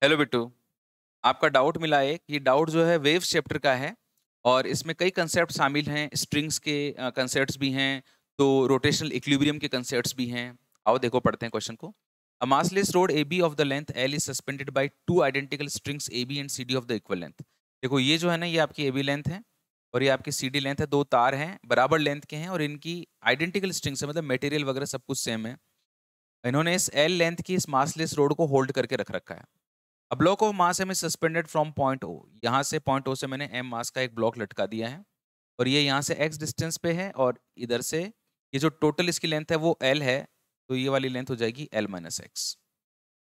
Hello Bittu. आपका doubt मिला है कि डाउट जो है वेव्स चैप्टर का है और इसमें कई कंसेप्ट शामिल हैं। स्ट्रिंग्स के कंसेप्ट्स भी हैं, तो रोटेशनल इक्विलिब्रियम के कंसेप्ट्स भी हैं। आओ देखो, पढ़ते हैं क्वेश्चन को। अ massless rod AB of the length L is suspended by two identical strings AB and CD of the equal length। देखो ये जो है ना, ये आपकी AB लेंथ है और ये आपकी CD लेंथ है। दो तार हैं, बराबर लेंथ के हैं और इनकी आइडेंटिकल स्ट्रिंग्स है, मतलब मटेरियल वगैरह सब कुछ सेम है। इन्होंने इस L लेंथ की इस मासलेस रोड को होल्ड करके रख रखा है। अब ब्लॉक ऑफ मास है सस्पेंडेड फ्रॉम पॉइंट ओ। यहाँ से पॉइंट ओ से मैंने एम मास का एक ब्लॉक लटका दिया है और ये यहाँ से एक्स डिस्टेंस पे है और इधर से ये जो टोटल इसकी लेंथ है वो एल है, तो ये वाली लेंथ हो जाएगी L minus X.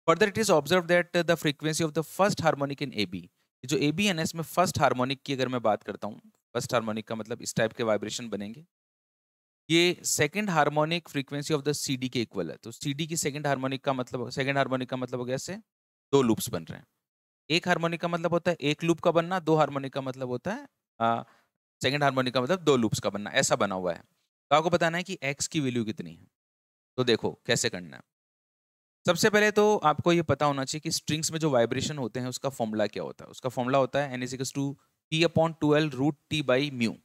Further it is observe that the frequency of the first harmonic in A B. जो ए बी है ना, इसमें फर्स्ट हार्मोनिक की अगर मैं बात करता हूँ, फर्स्ट हार्मोनिक का मतलब इस टाइप के वाइब्रेशन बनेंगे। ये second harmonic frequency of the C D के इक्वल है। तो सी डी की सेकंड हार्मोनिक का मतलब, सेकंड हार्मोनिक का मतलब हो गया इससे दो लूप्स बन रहे हैं। एक हार्मोनिक का मतलब होता है एक लूप का बनना, दो हार्मोनिक का मतलब होता है सेकंड हार्मोनिक का मतलब दो लूप्स का बनना। ऐसा बना हुआ है। तो आपको बताना है कि एक्स की वैल्यू कितनी है। तो देखो कैसे करना है। सबसे पहले तो आपको ये पता होना चाहिए कि स्ट्रिंग्स में जो वाइब्रेशन होते हैं उसका फॉर्मूला क्या होता है। उसका फॉर्मूला होता है n = p/2l√t/μ।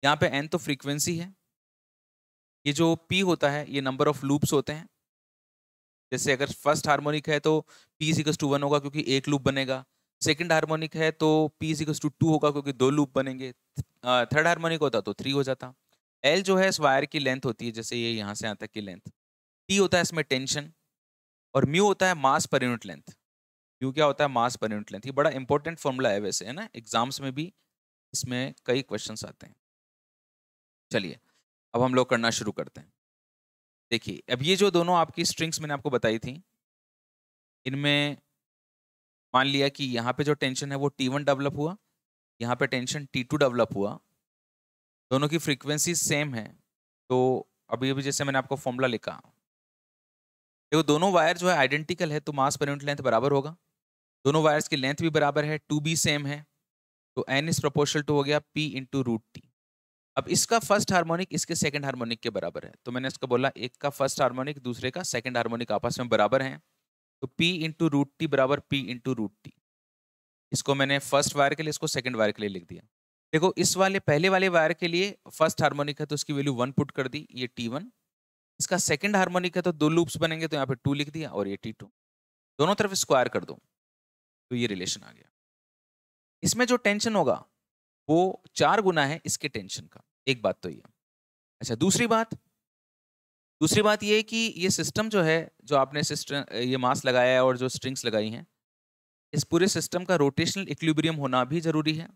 यहाँ पे n तो फ्रीक्वेंसी है, ये जो p होता है ये नंबर ऑफ लूप्स होते हैं। जैसे अगर फर्स्ट हार्मोनिक है तो p=1 होगा क्योंकि एक लूप बनेगा। सेकंड हार्मोनिक है तो p=2 होगा क्योंकि दो लूप बनेंगे। थर्ड हार्मोनिक होता तो 3 हो जाता। L जो है इस वायर की लेंथ होती है, जैसे ये यहाँ से यहाँ तक की लेंथ। T होता है इसमें टेंशन और म्यू होता है मास पर यूनिट लेंथ। म्यू क्या होता है? मास पर यूनिट लेंथ। ये बड़ा इंपॉर्टेंट फॉर्मूला है वैसे, है ना, एग्जाम्स में भी इसमें कई क्वेश्चंस आते हैं। चलिए अब हम लोग करना शुरू करते हैं। देखिए अब ये जो दोनों आपकी स्ट्रिंग्स मैंने आपको बताई थी, इनमें मान लिया कि यहाँ पे जो टेंशन है वो T1 डेवलप हुआ, यहाँ पे टेंशन T2 डेवलप हुआ। दोनों की फ्रीक्वेंसी सेम है। तो अभी अभी जैसे मैंने आपको फॉर्मूला लिखा, देखो दोनों वायर जो है आइडेंटिकल है तो मास पर यूनिट लेंथ बराबर होगा। दोनों वायर्स की लेंथ भी बराबर है, टू भी सेम है, तो n इज प्रोपोर्शनल टू हो गया p/√t। अब इसका फर्स्ट हार्मोनिक इसके सेकंड हार्मोनिक के बराबर है, तो मैंने इसको बोला एक का फर्स्ट हार्मोनिक दूसरे का सेकंड हार्मोनिक आपस में बराबर हैं, तो p/√t बराबर p/√t। इसको मैंने फर्स्ट वायर के लिए, इसको सेकंड वायर के लिए लिख दिया। देखो इस वाले पहले वाले वायर के लिए फर्स्ट हार्मोनिक है तो इसकी वैल्यू 1 पुट कर दी, ये T1। इसका सेकंड हार्मोनिक है तो दो लूप्स बनेंगे, तो यहाँ पे 2 लिख दिया और ये T2। दोनों तरफ स्क्वायर कर दो तो ये रिलेशन आ गया। इसमें जो टेंशन होगा वो 4 गुना है इसके टेंशन का। एक बात तो ये। अच्छा दूसरी बात ये है कि ये सिस्टम जो है, जो आपने सिस्टम ये मास लगाया है और जो स्ट्रिंग्स लगाई हैं, इस पूरे सिस्टम का रोटेशनल इक्विलिब्रियम होना भी जरूरी है।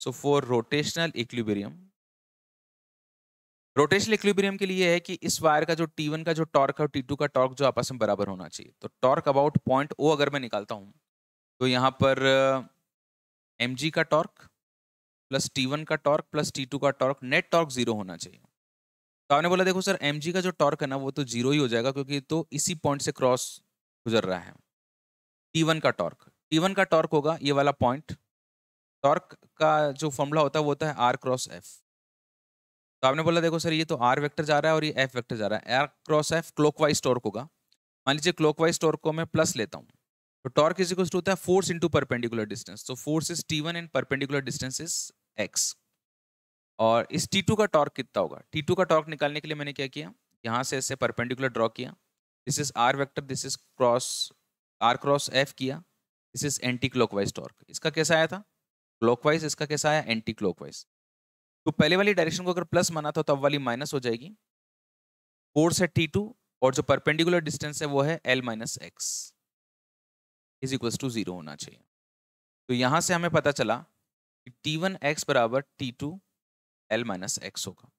सो फॉर रोटेशनल इक्विलिब्रियम के लिए है कि इस वायर का जो T1 का जो टॉर्क है और T2 का टॉर्क जो आपस में बराबर होना चाहिए। तो टॉर्क अबाउट पॉइंट O अगर मैं निकालता हूं, तो यहाँ पर mg का टॉर्क प्लस T1 का टॉर्क प्लस T2 का टॉर्क, नेट टॉर्क 0 होना चाहिए। तो आपने बोला देखो सर mg का जो टॉर्क है ना वो तो 0 ही हो जाएगा क्योंकि तो इसी पॉइंट से क्रॉस गुजर रहा है। T1 का टॉर्क होगा ये वाला पॉइंट। टॉर्क का जो फॉर्मूला होता है वो होता है R क्रॉस F। तो आपने बोला देखो सर ये तो R वेक्टर जा रहा है और ये F वेक्टर जा रहा है, R cross F clockwise torque होगा। मान लीजिए क्लॉकवाइज टॉर्क को मैं प्लस लेता हूँ, तो टॉर्क इज इक्वल टू होता है फोर्स इनटू परपेंडिकुलर डिस्टेंस। तो force is T1 and perpendicular distance is x। और इस T2 का टॉर्क कितना होगा? T2 का टॉर्क निकालने के लिए मैंने क्या किया, यहाँ से ऐसे परपेंडिकुलर ड्रॉ किया। This is R vector, this is R cross F किया। This is anti clockwise torque. इसका कैसा आया था? क्लॉकवाइज। इसका कैसा आया? Anti clockwise. तो पहले वाली डायरेक्शन को अगर प्लस माना था तो अब वाली माइनस हो जाएगी। फोर्स है T2 और जो परपेंडिकुलर डिस्टेंस है वो है L minus X is equal to 0 होना चाहिए। तो यहां से हमें पता चला कि T1 x बराबर T2 L माइनस एक्स होगा।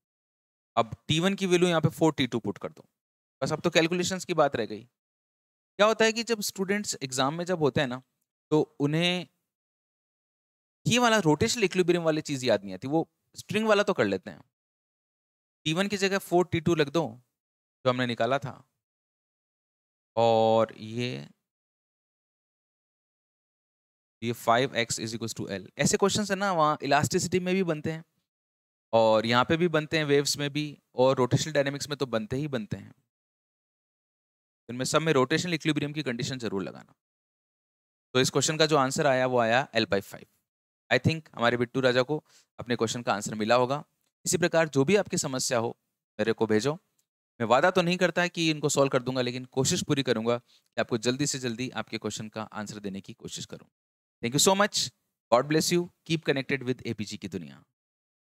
अब T1 की वैल्यू यहाँ पे 4T2 पुट कर दो। बस अब तो कैलकुलेशंस की बात रह गई। क्या होता है कि जब स्टूडेंट्स एग्जाम में जब होते हैं ना, तो उन्हें ये वाला रोटेशनल इक्विलिब्रियम वाली चीज याद नहीं आती, वो स्ट्रिंग वाला तो कर लेते हैं। T1 की जगह 4T2 लिख दो जो हमने निकाला था, और ये 5x is equal to L। ऐसे क्वेश्चन है ना, वहाँ इलास्टिसिटी में भी बनते हैं और यहाँ पे भी बनते हैं, वेव्स में भी, और रोटेशनल डायनेमिक्स में तो बनते ही बनते हैं। इनमें सब में रोटेशनल इक्विलिब्रियम की कंडीशन जरूर लगाना। तो इस क्वेश्चन का जो आंसर आया वो आया L/5। आई थिंक हमारे बिट्टू राजा को अपने क्वेश्चन का आंसर मिला होगा। इसी प्रकार जो भी आपकी समस्या हो मेरे को भेजो। मैं वादा तो नहीं करता है कि इनको सॉल्व कर दूंगा, लेकिन कोशिश पूरी करूंगा कि आपको जल्दी से जल्दी आपके क्वेश्चन का आंसर देने की कोशिश करूं। Thank you so much. God bless you. Keep connected with APG की दुनिया।